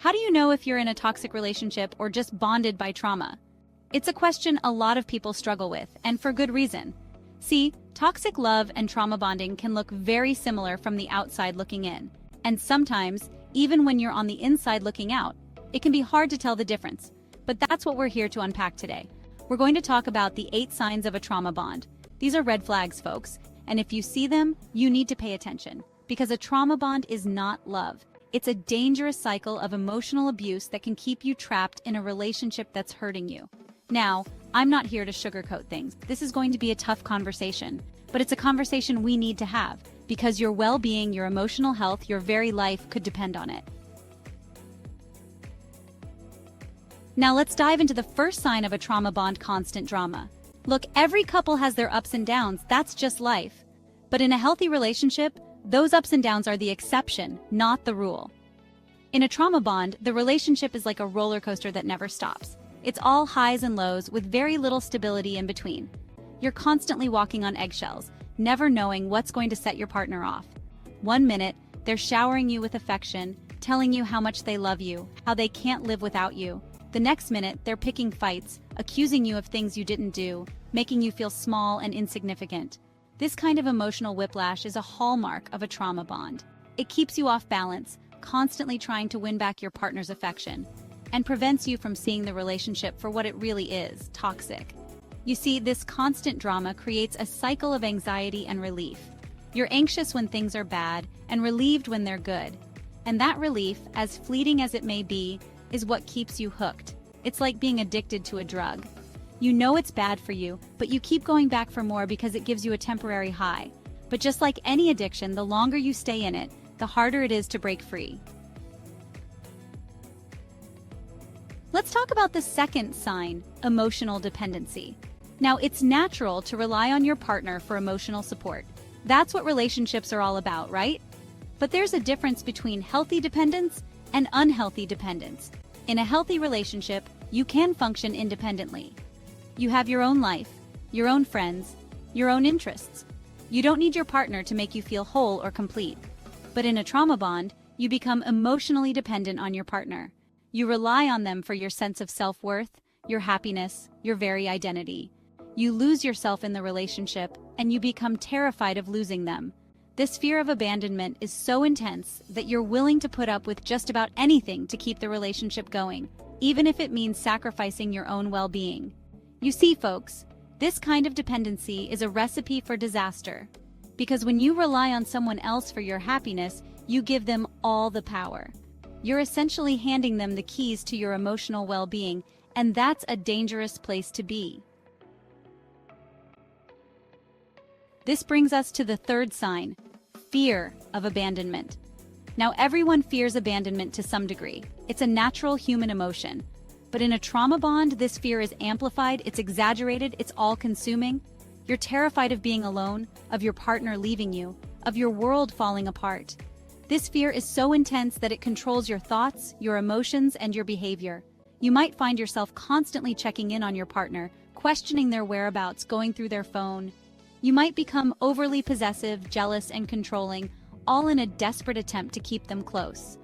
How do you know if you're in a toxic relationship or just bonded by trauma? It's a question a lot of people struggle with, and for good reason. See, toxic love and trauma bonding can look very similar from the outside looking in. And sometimes, even when you're on the inside looking out, it can be hard to tell the difference. But that's what we're here to unpack today. We're going to talk about the 8 signs of a trauma bond. These are red flags, folks, and if you see them, you need to pay attention. Because a trauma bond is not love. It's a dangerous cycle of emotional abuse that can keep you trapped in a relationship that's hurting you. Now, I'm not here to sugarcoat things. This is going to be a tough conversation, but it's a conversation we need to have because your well-being, your emotional health, your very life could depend on it. Now let's dive into the first sign of a trauma bond: constant drama. Look, every couple has their ups and downs, that's just life. But in a healthy relationship, those ups and downs are the exception, not the rule. In a trauma bond, the relationship is like a roller coaster that never stops. It's all highs and lows with very little stability in between. You're constantly walking on eggshells, never knowing what's going to set your partner off. One minute, they're showering you with affection, telling you how much they love you, how they can't live without you. The next minute, they're picking fights, accusing you of things you didn't do, making you feel small and insignificant. This kind of emotional whiplash is a hallmark of a trauma bond. It keeps you off balance, constantly trying to win back your partner's affection, and prevents you from seeing the relationship for what it really is: toxic. You see, this constant drama creates a cycle of anxiety and relief. You're anxious when things are bad and relieved when they're good. And that relief, as fleeting as it may be, is what keeps you hooked. It's like being addicted to a drug. You know it's bad for you, but you keep going back for more because it gives you a temporary high. But just like any addiction, the longer you stay in it, the harder it is to break free. Let's talk about the second sign: emotional dependency. Now, it's natural to rely on your partner for emotional support. That's what relationships are all about, right? But there's a difference between healthy dependence and unhealthy dependence. In a healthy relationship, you can function independently. You have your own life, your own friends, your own interests. You don't need your partner to make you feel whole or complete. But in a trauma bond, you become emotionally dependent on your partner. You rely on them for your sense of self-worth, your happiness, your very identity. You lose yourself in the relationship, and you become terrified of losing them. This fear of abandonment is so intense that you're willing to put up with just about anything to keep the relationship going, even if it means sacrificing your own well-being. You see, folks, this kind of dependency is a recipe for disaster. Because when you rely on someone else for your happiness, you give them all the power. You're essentially handing them the keys to your emotional well-being, and that's a dangerous place to be. This brings us to the third sign: fear of abandonment. Now, everyone fears abandonment to some degree. It's a natural human emotion. But in a trauma bond, this fear is amplified, it's exaggerated, it's all-consuming. You're terrified of being alone, of your partner leaving you, of your world falling apart. This fear is so intense that it controls your thoughts, your emotions, and your behavior. You might find yourself constantly checking in on your partner, questioning their whereabouts, going through their phone. You might become overly possessive, jealous, and controlling, all in a desperate attempt to keep them close.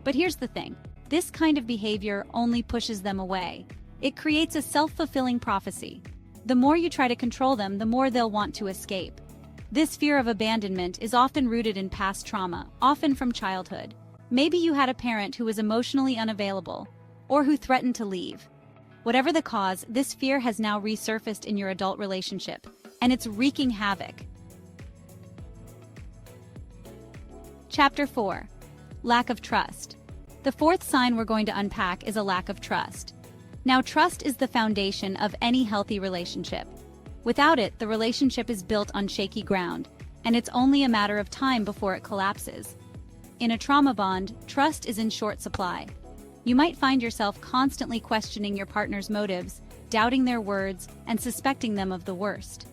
But here's the thing: this kind of behavior only pushes them away. It creates a self-fulfilling prophecy. The more you try to control them, the more they'll want to escape. This fear of abandonment is often rooted in past trauma, often from childhood. Maybe you had a parent who was emotionally unavailable, or who threatened to leave. Whatever the cause, this fear has now resurfaced in your adult relationship, and it's wreaking havoc. Chapter 4: Lack of trust. The fourth sign we're going to unpack is a lack of trust. Now, trust is the foundation of any healthy relationship. Without it, the relationship is built on shaky ground, and it's only a matter of time before it collapses. In a trauma bond, trust is in short supply. You might find yourself constantly questioning your partner's motives, doubting their words, and suspecting them of the worst.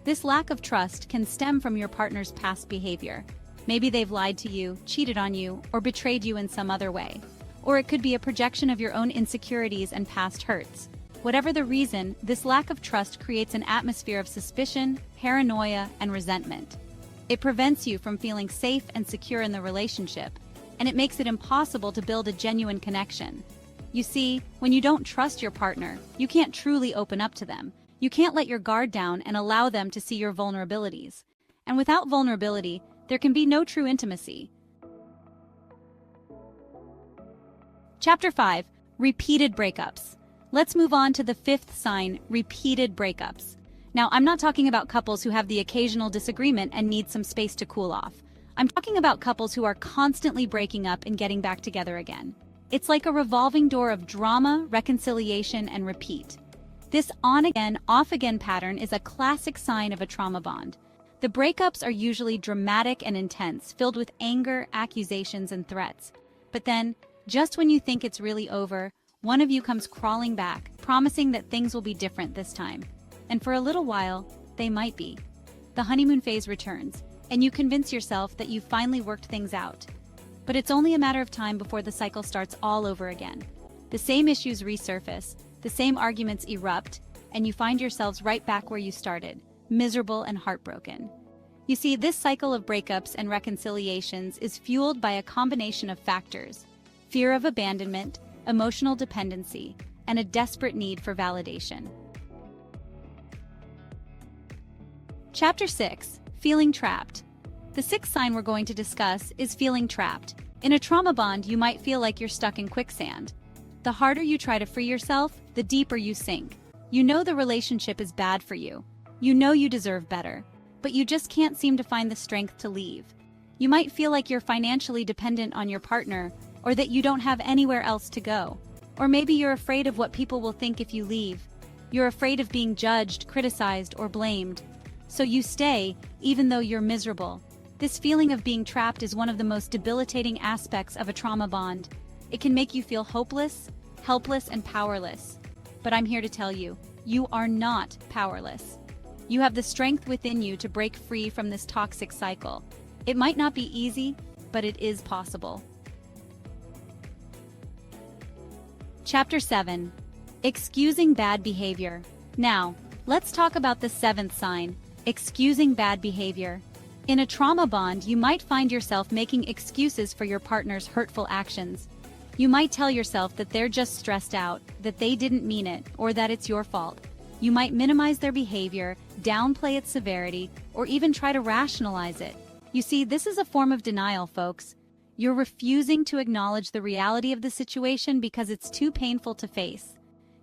This lack of trust can stem from your partner's past behavior. Maybe they've lied to you, cheated on you, or betrayed you in some other way. Or it could be a projection of your own insecurities and past hurts. Whatever the reason, this lack of trust creates an atmosphere of suspicion, paranoia, and resentment. It prevents you from feeling safe and secure in the relationship, and it makes it impossible to build a genuine connection. You see, when you don't trust your partner, you can't truly open up to them. You can't let your guard down and allow them to see your vulnerabilities. And without vulnerability, there can be no true intimacy. Chapter 5. Repeated breakups. Let's move on to the fifth sign, repeated breakups. Now, I'm not talking about couples who have the occasional disagreement and need some space to cool off. I'm talking about couples who are constantly breaking up and getting back together again. It's like a revolving door of drama, reconciliation, and repeat. This on-again, off-again pattern is a classic sign of a trauma bond. The breakups are usually dramatic and intense, filled with anger, accusations, and threats. But then, just when you think it's really over, one of you comes crawling back, promising that things will be different this time. And for a little while, they might be. The honeymoon phase returns, and you convince yourself that you've finally worked things out. But it's only a matter of time before the cycle starts all over again. The same issues resurface, the same arguments erupt, and you find yourselves right back where you started, miserable and heartbroken. You see, this cycle of breakups and reconciliations is fueled by a combination of factors: fear of abandonment, emotional dependency, and a desperate need for validation. Chapter 6. Feeling trapped. The sixth sign we're going to discuss is feeling trapped. In a trauma bond, you might feel like you're stuck in quicksand. The harder you try to free yourself, the deeper you sink. You know the relationship is bad for you. You know you deserve better, but you just can't seem to find the strength to leave. You might feel like you're financially dependent on your partner, or that you don't have anywhere else to go. Or maybe you're afraid of what people will think if you leave. You're afraid of being judged, criticized, or blamed. So you stay, even though you're miserable. This feeling of being trapped is one of the most debilitating aspects of a trauma bond. It can make you feel hopeless, helpless, and powerless. But I'm here to tell you, you are not powerless. You have the strength within you to break free from this toxic cycle. It might not be easy, but it is possible. Chapter 7. Excusing bad behavior. Now, let's talk about the seventh sign, excusing bad behavior. In a trauma bond, you might find yourself making excuses for your partner's hurtful actions. You might tell yourself that they're just stressed out, that they didn't mean it, or that it's your fault. You might minimize their behavior, downplay its severity, or even try to rationalize it. You see, this is a form of denial, folks. You're refusing to acknowledge the reality of the situation because it's too painful to face.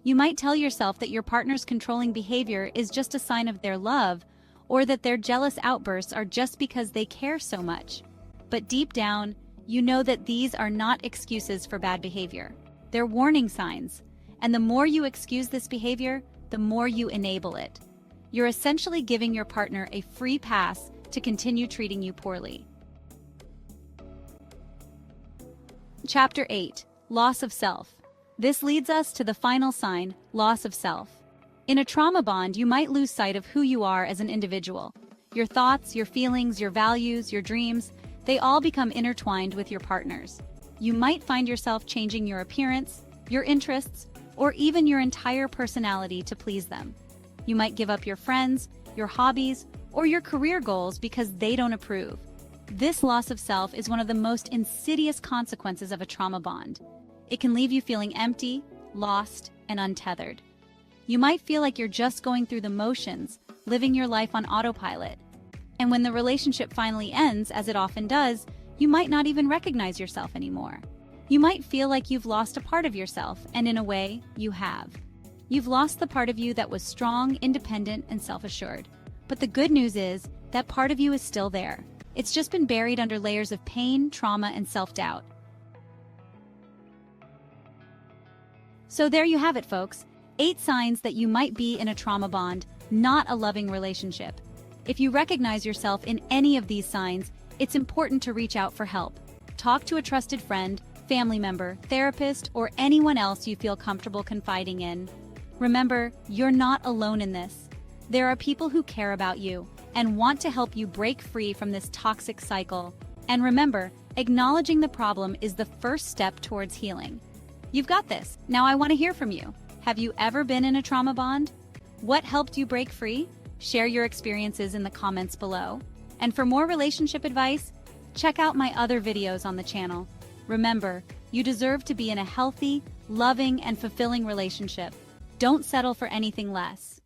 You might tell yourself that your partner's controlling behavior is just a sign of their love, or that their jealous outbursts are just because they care so much. But deep down, you know that these are not excuses for bad behavior. They're warning signs. And the more you excuse this behavior, the more you enable it. You're essentially giving your partner a free pass to continue treating you poorly. Chapter 8. Loss of self. This leads us to the final sign, loss of self. In a trauma bond, you might lose sight of who you are as an individual. Your thoughts, your feelings, your values, your dreams, they all become intertwined with your partner's. You might find yourself changing your appearance, your interests, or even your entire personality to please them. You might give up your friends, your hobbies, or your career goals because they don't approve. This loss of self is one of the most insidious consequences of a trauma bond. It can leave you feeling empty, lost, and untethered. You might feel like you're just going through the motions, living your life on autopilot. And when the relationship finally ends, as it often does, you might not even recognize yourself anymore. You might feel like you've lost a part of yourself, and in a way, you have. You've lost the part of you that was strong, independent, and self-assured. But the good news is, that part of you is still there. It's just been buried under layers of pain, trauma, and self-doubt. So there you have it, folks. 8 signs that you might be in a trauma bond, not a loving relationship. If you recognize yourself in any of these signs, it's important to reach out for help. Talk to a trusted friend, family member, therapist, or anyone else you feel comfortable confiding in. Remember, you're not alone in this. There are people who care about you and want to help you break free from this toxic cycle. And remember, acknowledging the problem is the first step towards healing. You've got this. Now I want to hear from you. Have you ever been in a trauma bond? What helped you break free? Share your experiences in the comments below. And for more relationship advice, check out my other videos on the channel. Remember, you deserve to be in a healthy, loving, and fulfilling relationship. Don't settle for anything less.